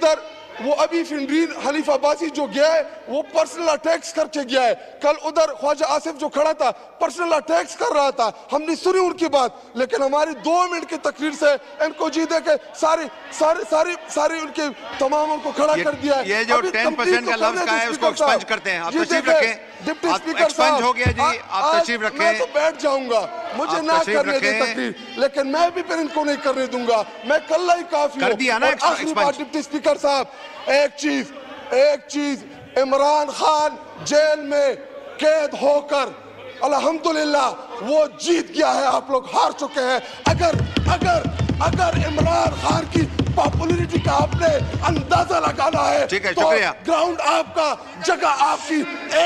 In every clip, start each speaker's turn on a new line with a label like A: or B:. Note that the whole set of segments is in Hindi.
A: उधर वो अभी फिंडरीन हनीफ अब्बासी जो गया है वो पर्सनल अटैक्स करके गया है। कल उधर ख्वाजा आसिफ जो खड़ा था पर्सनल अटैक्स कर रहा था, हमने सुनी उनकी बात, लेकिन हमारी 2 मिनट की तकरीर से इनको जी दे के सारी उनके तमाम को खड़ा कर दिया है।
B: ये जो 10% का लफ्ज का है उसको एक्सपंज करते हैं। आप तशरीफ रखें।
A: डिप्टी स्पीकर साहब
B: हो गया जी, आप तशरीफ रखें।
A: मैं तो बैठ जाऊंगा, मुझे ना करने दे तकरीर, लेकिन मैं भी फिर इनको नहीं करने दूंगा। मैं कल ही काफी
B: कर दिया ना।
A: आखिरी बात डिप्टी स्पीकर साहब, एक चीज इमरान खान जेल में कैद होकर अल्हम्दुलिल्लाह वो जीत गया है, आप लोग हार चुके हैं। अगर इमरान खान की पॉपुलैरिटी का आपने अंदाजा लगाना है,
B: ठीक है,
A: तो
B: शुक्रिया।
A: ग्राउंड आपका, जगह आपकी।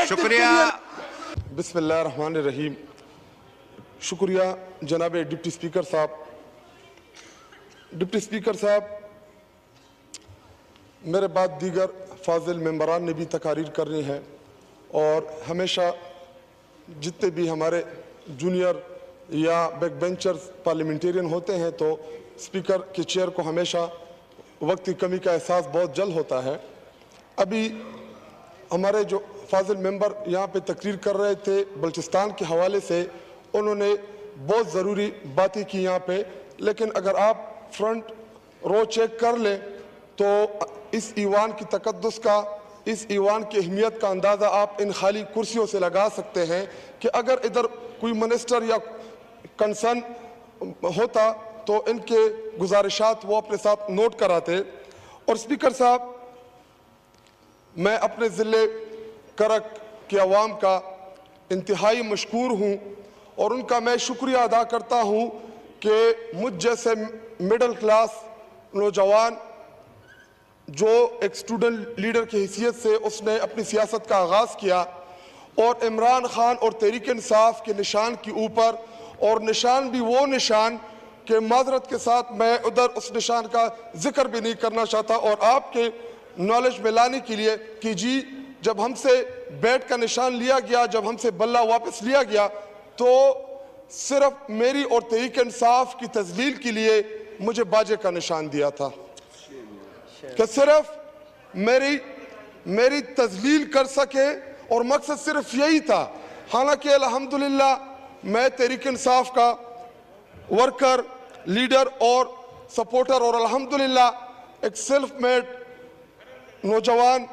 B: शुक्रिया।
A: बिस्मिल्लाहिर्रहमानिर्रहीम। शुक्रिया जनाब डिप्टी स्पीकर साहब। डिप्टी स्पीकर साहब, मेरे बाद दीगर फाजिल मेंबरान ने भी तकारीर करनी है और हमेशा जितने भी हमारे जूनियर या बैक बेंचर्स पार्लियामेंटेरियन होते हैं तो स्पीकर के चेयर को हमेशा वक्त की कमी का एहसास बहुत जल्द होता है। अभी हमारे जो फाजिल मेंबर यहाँ पे तकरीर कर रहे थे बलूचिस्तान के हवाले से, उन्होंने बहुत ज़रूरी बातें की यहाँ पे, लेकिन अगर आप फ्रंट रो चेक कर लें तो इस ईवान की तकद्दुस का, इस ईवान की अहमियत का अंदाज़ा आप इन खाली कुर्सियों से लगा सकते हैं कि अगर इधर कोई मिनिस्टर या कंसर्न होता तो इनके गुजारिशात वो अपने साथ नोट कराते। और स्पीकर साहब, मैं अपने ज़िले करक के अवाम का इंतहाई मशकूर हूँ और उनका मैं शुक्रिया अदा करता हूँ कि मुझ जैसे मिडिल क्लास नौजवान जो एक स्टूडेंट लीडर की हैसियत से उसने अपनी सियासत का आगाज़ किया और इमरान खान और तहरीक इंसाफ के निशान के ऊपर, और निशान भी वो निशान के माजरत के साथ मैं उधर उस निशान का जिक्र भी नहीं करना चाहता और आपके नॉलेज में लाने के लिए कि जी जब हमसे बैट का निशान लिया गया, जब हमसे बल्ला वापस लिया गया, तो सिर्फ मेरी और तहरीक इंसाफ की तजलील के लिए मुझे बाजे का निशान दिया था कि सिर्फ मेरी तजलील कर सके और मकसद सिर्फ यही था। हालांकि अल्हम्दुलिल्लाह मैं तहरीक इंसाफ का वर्कर, लीडर और सपोर्टर और अल्हम्दुलिल्लाह एक सेल्फ मेड नौजवान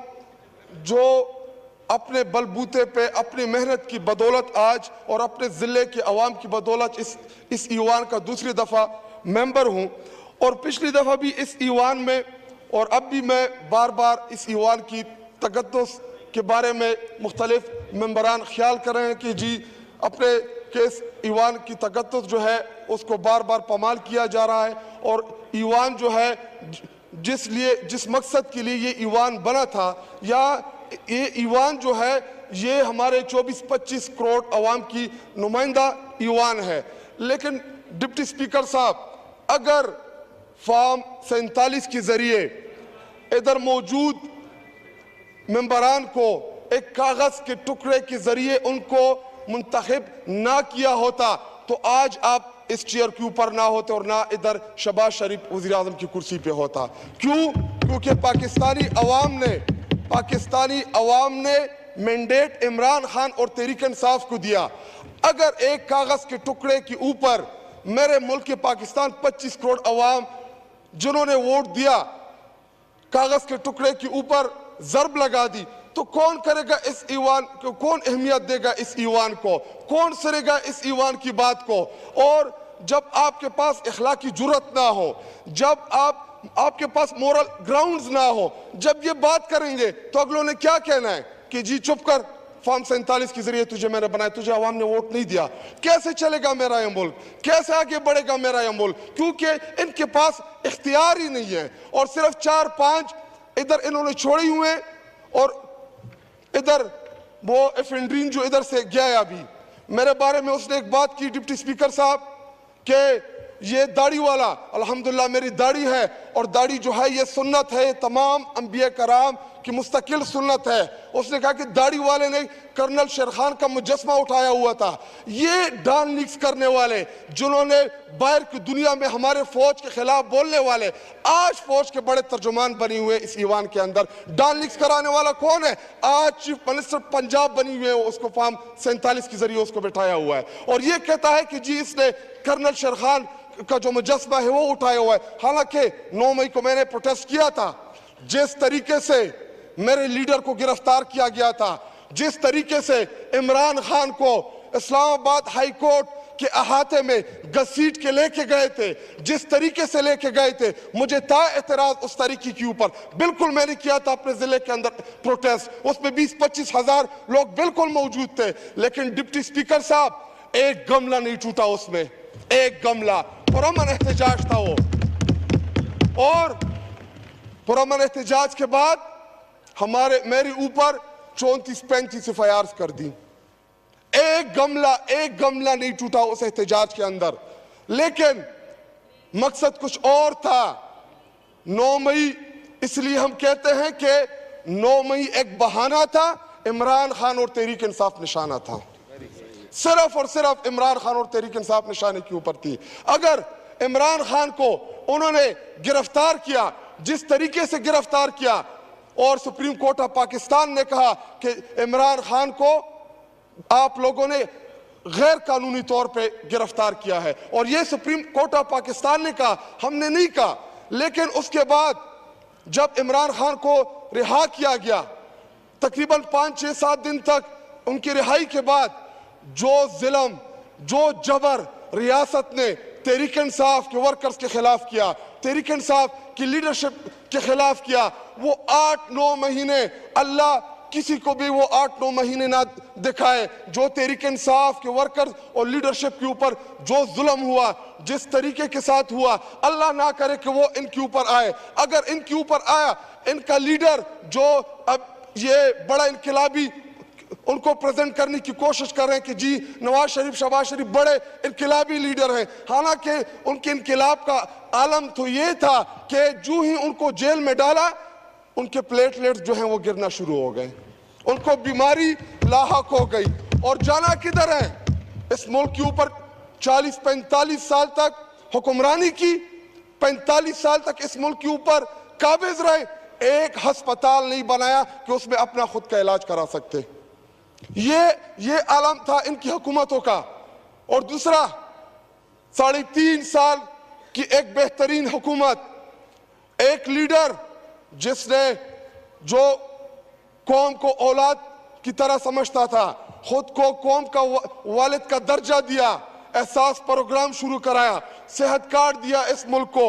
A: जो अपने बलबूते पे अपनी मेहनत की बदौलत आज और अपने ज़िले के अवाम की बदौलत इस ईवान का दूसरी दफ़ा मेंबर हूँ। और पिछली दफ़ा भी इस ईवान में और अब भी मैं बार बार इस ईवान की तकद्दुस के बारे में मुख्तलिफ मेंबरान ख्याल कर रहे हैं कि जी अपने केस ईवान की तकद्दुस जो है उसको बार बार पामाल किया जा रहा है और ईवान जो है जिस मकसद के लिए ये ईवान बना था, या ये ईवान जो है ये हमारे 24-25 करोड़ अवाम की नुमाइंदा ईवान है। लेकिन डिप्टी स्पीकर साहब, अगर फॉर्म 47 के जरिए इधर मौजूद मेंबरान को एक कागज के टुकड़े के जरिए उनको मुंतखब ना किया होता तो आज आप इस चेयर के ऊपर ना होते और ना इधर शहबाज शरीफ वज़ीर आज़म की कुर्सी पे होता। क्यों? क्योंकि पाकिस्तानी अवाम ने मैंडेट इमरान खान और तहरीक इंसाफ को दिया। अगर एक कागज के टुकड़े के ऊपर मेरे मुल्क के पाकिस्तान 25 करोड़ अवाम जिन्होंने वोट दिया, कागज के टुकड़े के ऊपर जरब लगा दी, तो कौन करेगा इस ईवान को, कौन अहमियत देगा इस ईवान को, कौन सरेगा इस ईवान की बात को? और जब आपके पास इखलाकी जुर्रत ना हो, जब आपके पास मोरल ग्राउंड्स ना हो, जब ये बात करेंगे तो अगलों ने क्या कहना है कि जी चुप कर, फॉर्म 47 के जरिए तुझे मैंने बनाया, तुझे अवाम ने वोट नहीं दिया, कैसे चलेगा मेरा ये मुल्क, कैसे आगे बढ़ेगा मेरा ये मुल्क? क्योंकि इनके पास इख्तियार ही नहीं है और सिर्फ 4-5 इधर इन्होंने छोड़े हुए हैं। और इधर वो एफेंड्रीन जो इधर से गया है, अभी मेरे बारे में उसने एक बात की डिप्टी स्पीकर साहब कि ये दाढ़ी वाला, अल्हम्दुलिल्लाह मेरी दाढ़ी है और दाढ़ी जो है ये सुन्नत है, तमाम अंबिया कराम की मुस्तकिल सुन्नत है। उसने कहा कि दाढ़ी वाले ने कर्नल शेर खान का मुजस्मा उठाया हुआ था। ये डॉन लीक्स करने वाले, जिन्होंने बाहर की दुनिया में हमारे फौज के खिलाफ बोलने वाले, आज फौज के बड़े तर्जुमान बने हुए इस ईवान के अंदर। डॉन लीक्स कराने वाला कौन है? आज चीफ मिनिस्टर पंजाब बनी हुई है, उसको फॉर्म 47 के जरिए उसको बैठाया हुआ है और ये कहता है कि जी इसने कर्नल शेर खान का जो मुजस्मा है वो उठाया हुआ है। हालांकि 9 मई को मैंने प्रोटेस्ट किया था। जिस तरीके से मेरे लीडर को गिरफ्तार किया गया था, जिस तरीके से इमरान खान को इस्लामाबाद हाई कोर्ट के अहाते में घसीट के लेके गए थे, जिस तरीके से लेके गए थे, मुझे था एतराज उस तरीके के ऊपर। बिल्कुल मैंने किया था अपने जिले के अंदर प्रोटेस्ट, उसमें 20-25 हजार लोग बिल्कुल मौजूद थे, लेकिन डिप्टी स्पीकर साहब एक गमला नहीं टूटा उसमें, एक गमला। पुरअमन एहतजाज था वो, और पुरअमन एहतजाज के बाद मेरे ऊपर 34-35 FIRs कर दी। एक गमला नहीं टूटा उस एहतजाज के अंदर। लेकिन मकसद कुछ और था। 9 मई इसलिए हम कहते हैं कि 9 मई एक बहाना था, इमरान खान और तहरीक इंसाफ निशाना था। सिर्फ और सिर्फ इमरान खान और तहरीक इंसाफ निशाने के ऊपर थी। अगर इमरान खान को उन्होंने गिरफ्तार किया, जिस तरीके से गिरफ्तार किया, और सुप्रीम कोर्ट ऑफ पाकिस्तान ने कहा कि इमरान खान को आप लोगों ने गैर कानूनी तौर पे गिरफ्तार किया है, और ये सुप्रीम कोर्ट ऑफ पाकिस्तान ने कहा, हमने नहीं कहा। लेकिन उसके बाद जब इमरान खान को रिहा किया गया, तकरीबन 5-6-7 दिन तक उनकी रिहाई के बाद जो जुल्म, जो जबर रियासत ने तहरीक इंसाफ के वर्कर्स के खिलाफ किया, तहरीक इंसाफ की लीडरशिप के खिलाफ किया, वो 8-9 महीने, अल्लाह किसी को भी वो 8-9 महीने ना दिखाए जो तहरीक इंसाफ के वर्कर्स और लीडरशिप के ऊपर जो जुल्म हुआ, जिस तरीके के साथ हुआ, अल्लाह ना करे कि वो इनके ऊपर आए। अगर इनके ऊपर आया, इनका लीडर जो अब ये बड़ा इनकलाबी उनको प्रेजेंट करने की कोशिश कर रहे हैं कि जी नवाज शरीफ, शहबाज शरीफ बड़े इनकलाबी लीडर हैं, हालांकि उनके इनकलाब का आलम तो ये था कि जो ही उनको जेल में डाला, उनके प्लेटलेट्स जो हैं वो गिरना शुरू हो गए, उनको बीमारी लाहक हो गई। और जाना किधर है? इस मुल्क के ऊपर 40-45 साल तक हुक्मरानी की, 45 साल तक इस मुल्क के ऊपर काबिज रहे, एक अस्पताल नहीं बनाया कि उसमें अपना खुद का इलाज करा सकते। ये आलम था इनकी हुकूमतों का। और दूसरा, 3.5 साल की एक बेहतरीन हुकूमत, एक लीडर जिसने जो कौम को औलाद की तरह समझता था, खुद को कौम का वालिद का दर्जा दिया, एहसास प्रोग्राम शुरू कराया, सेहत कार्ड दिया इस मुल्क को,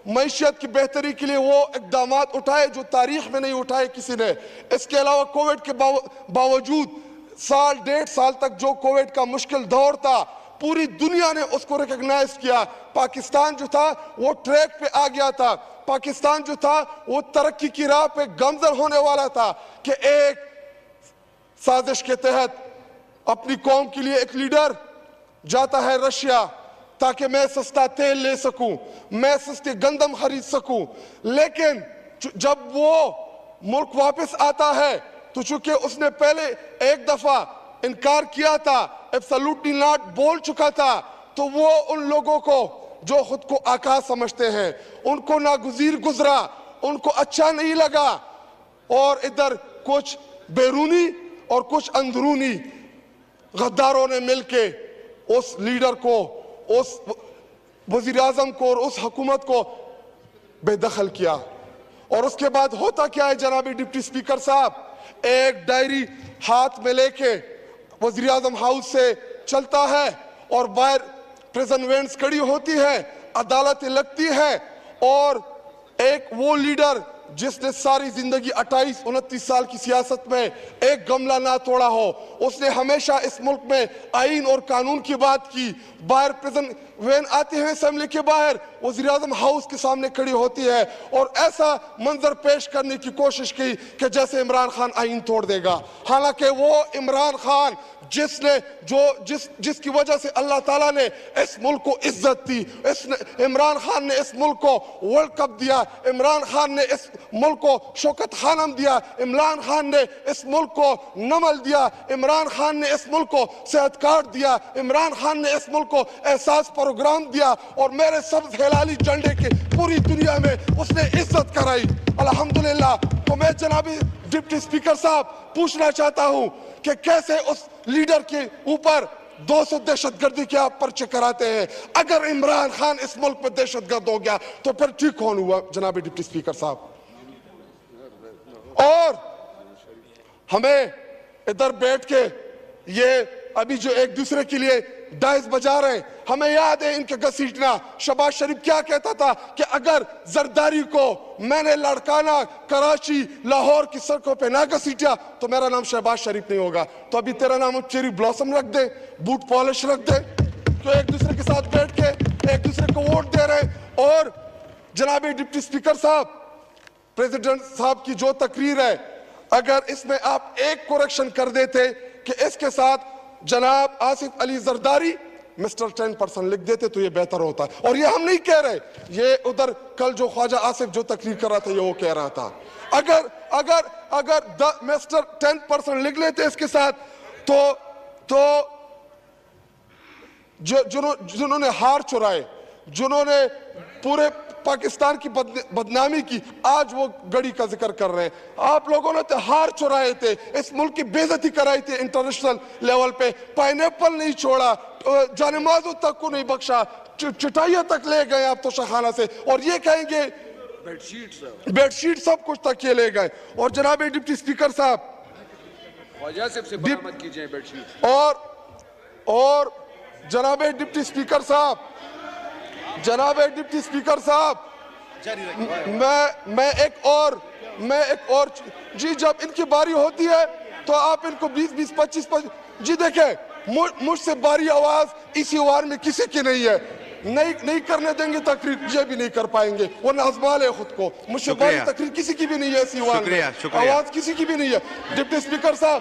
A: मईशत की बेहतरी के लिए वो इकदामात उठाए जो तारीख में नहीं उठाए किसी ने। इसके अलावा कोविड के बावजूद 1.5 साल तक जो कोविड का मुश्किल दौर था, पूरी दुनिया ने उसको रिकॉग्नाइज किया। पाकिस्तान जो था वो ट्रैक पे आ गया था, पाकिस्तान जो था वो तरक्की की राह पे गामजन होने वाला था कि एक साजिश के तहत अपनी कौम के लिए एक लीडर जाता है रशिया ताकि मैं सस्ता तेल ले सकूं, मैं सस्ते गंदम खरीद सकूं। लेकिन जब वो मुल्क वापस आता है तो चूंकि उसने पहले एक दफा इनकार किया था, एब्सोल्युटली नॉट बोल चुका था, तो वो उन लोगों को जो खुद को आका समझते हैं उनको नागुज़ीर गुजरा, उनको अच्छा नहीं लगा। और इधर कुछ बैरूनी और कुछ अंदरूनी गद्दारों ने मिलके उस लीडर को, उस वजीर आजम को और उस हुकूमत को बेदखल किया। और उसके बाद होता क्या है जनाब डिप्टी स्पीकर साहब, एक डायरी हाथ में लेके वजीर आजम हाउस से चलता है और बाहर प्रिजन वैन्स खड़ी होती है, अदालतें लगती है, और एक वो लीडर जिसने सारी जिंदगी 28-29 साल की सियासत में एक गमला ना तोड़ा हो, उसने हमेशा इस मुल्क में आईन और कानून की बात की। बाहर प्रिजन वैन आते हैं असेंबली के बाहर, वज़ीर आज़म हाउस के सामने खड़ी होती है और ऐसा मंजर पेश करने की कोशिश की कि जैसे इमरान खान आईन तोड़ देगा। हालांकि वो इमरान खान जिसकी वजह से अल्लाह ताला ने इस मुल्क को इज्जत दी, इमरान खान ने इस मुल्क को वर्ल्ड कप दिया, इमरान खान ने इस मुल्क को शौकत खानम दिया, इमरान खान ने इस मुल्क को नमल दिया, इमरान खान ने इस मुल्क को सेहत कार्ड दिया, इमरान खान ने इस मुल्क को एहसास प्रोग्राम दिया और मेरे सब्ज हिलाली झंडे की पूरी दुनिया में उसने इज्जत कराई, अल्हम्दुलिल्लाह। तो मैं जनाबी डिप्टी स्पीकर साहब पूछना चाहता हूं कि कैसे उस लीडर के ऊपर 200 दहशतगर्दी के आप पर्चे कराते हैं? अगर इमरान खान इस मुल्क में दहशतगर्द हो गया तो फिर ठीक कौन हुआ जनाबी डिप्टी स्पीकर साहब? और हमें इधर बैठ के ये अभी जो एक दूसरे के लिए डाइस बजा रहे हैं, हमें याद है इनके घसीटना। शहबाज शरीफ क्या कहता था कि अगर जरदारी को मैंने लड़काना कराची लाहौर की सड़कों पे ना घसीटा तो मेरा नाम शहबाज शरीफ नहीं होगा। तो अभी तेरा नाम चेरी ब्लॉसम रख दे, बूट पॉलिश रख दे, तो एक दूसरे के साथ बैठ के एक दूसरे को वोट दे रहे। और जनाब डिप्टी स्पीकर साहब, प्रेसिडेंट साहब की जो तकरीर है, अगर इसमें आप एक कोरेक्शन कर देते कि इसके साथ जनाब आसिफ अली जरदारी मिस्टर 10% लिख देते तो ये बेहतर होता। और ये हम नहीं कह रहे, ये उधर कल जो ख्वाजा आसिफ जो तकरीर कर रहा था ये वो कह रहा था। अगर अगर अगर मिस्टर 10% लिख लेते इसके साथ तो जिन्होंने हार चुराए, जिन्होंने पूरे पाकिस्तान की बदनामी की, आज वो गड़ी का जिक्र कर रहे हैं। आप लोगों ने तो हार चुराए थे, इस मुल्क की बेइज्जती कराई थी इंटरनेशनल लेवल पे, पाइनएप्पल नहीं छोड़ा, जानेमाज़ों तक को नहीं बख्शा, चटाइयां तक ले गए आप तो शाखाना से, और ये कहेंगे बेडशीट सब कुछ तक ये ले गए। और जनाब डिप्टी स्पीकर साहब, और जनाब डिप्टी स्पीकर साहब, जनाब डिप्टी स्पीकर साहब, मैं एक और जी, जब इनकी बारी होती है तो आप इनको 20-20, 25-25 जी देखें, मुझसे बारी आवाज इसी वार में किसी की नहीं है, नहीं करने देंगे तकरीर, ये भी नहीं कर पाएंगे, वरना आजमा ले खुद को। मुझसे बारी तकरीर किसी की भी नहीं है इसी वार में, आवाज किसी की भी नहीं है। डिप्टी स्पीकर साहब,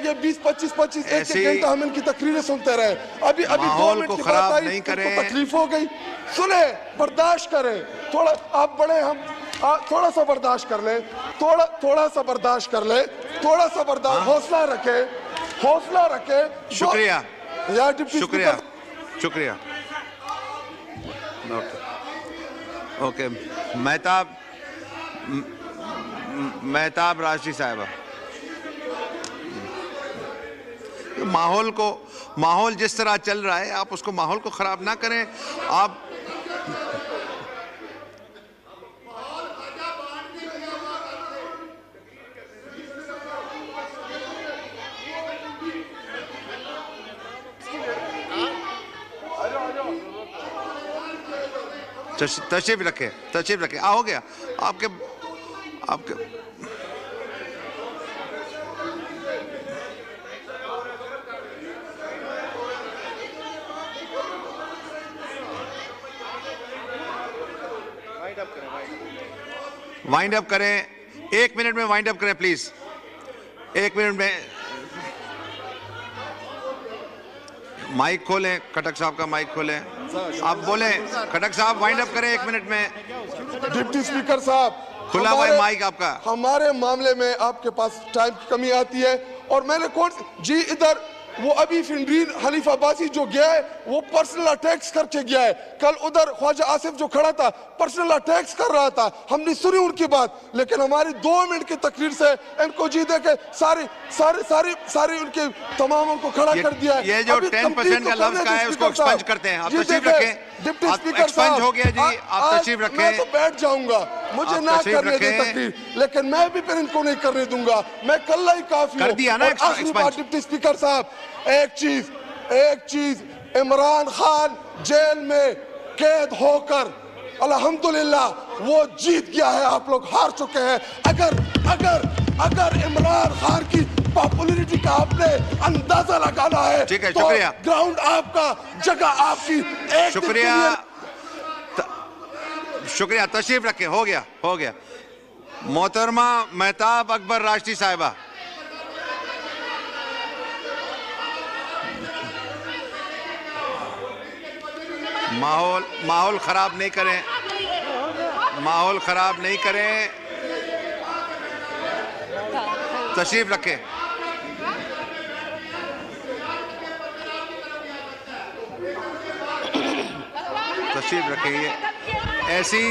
A: ये 20-25 एक घंटा हम इनकी तकरीरें सुनते रहे, अभी 2 मिनट की बात आई तो तकलीफ हो गई। सुने, बर्दाश्त करें, थोड़ा आप बड़े, हम थोड़ा सा बर्दाश्त कर लें, थोड़ा सा बर्दाश्त कर लें, थोड़ा सा बर्दाश्त, हौसला रखें।
B: शुक्रिया
A: यार डिप्टी
B: शुक्रिया शुक्रिया। ओके, मेहताब राशि साहिबा, माहौल जिस तरह चल रहा है आप उसको माहौल को खराब ना करें। आप तशरीफ रखे। हो गया आपके वाइंड अप करें, 1 मिनट में वाइंड अप करें प्लीज, 1 मिनट में। माइक खोलें, खटक साहब का माइक खोलें, आप बोले। खटक साहब वाइंड अप करें 1 मिनट में।
A: डिप्टी स्पीकर साहब,
B: खुला हुआ माइक आपका।
A: हमारे मामले में आपके पास टाइम की कमी आती है, और मैंने जी इधर वो अभी फिनरीन हनीफ अब्बासी जो गया है वो पर्सनल अटैक्स करके गया है। कल उधर ख्वाजा आसिफ जो खड़ा था पर्सनल अटैक्स कर रहा था, हमने सुनी उनकी बात, लेकिन हमारी 2 मिनट की तकरीर से इनको जी दे के सारी उनके तमामों को खड़ा कर दिया है।
B: ये जो 10% का लफ्ज का है उसको एक्सपंज करते हैं। आप तशरीफ रखें,
A: डिप्टी स्पीकर साहब,
B: हो गया जी, आप तशरीफ रखें।
A: मैं तो बैठ जाऊंगा, मुझे ना करने दे तकरीर, लेकिन मैं भी फिर इनको नहीं करने दूंगा, मैं कल ही काफी
B: कर दिया ना।
A: आखिरी बात डिप्टी स्पीकर साहब, एक चीज, इमरान खान जेल में कैद होकर अल्हम्दुलिल्लाह वो जीत गया है, आप लोग हार चुके हैं। अगर इमरान खान की पॉपुलैरिटी का आपने अंदाजा लगाना है,
B: ठीक है,
A: तो
B: शुक्रिया।
A: ग्राउंड आपका, जगह आपकी।
B: शुक्रिया शुक्रिया, तशरीफ रखें, हो गया, हो गया। मोहतरमा मेहताब अकबर राष्ट्रीय साहिबा। माहौल खराब नहीं करें, माहौल खराब नहीं करें, तशरीफ रखें। तशरीफ रखेंगे। ऐसी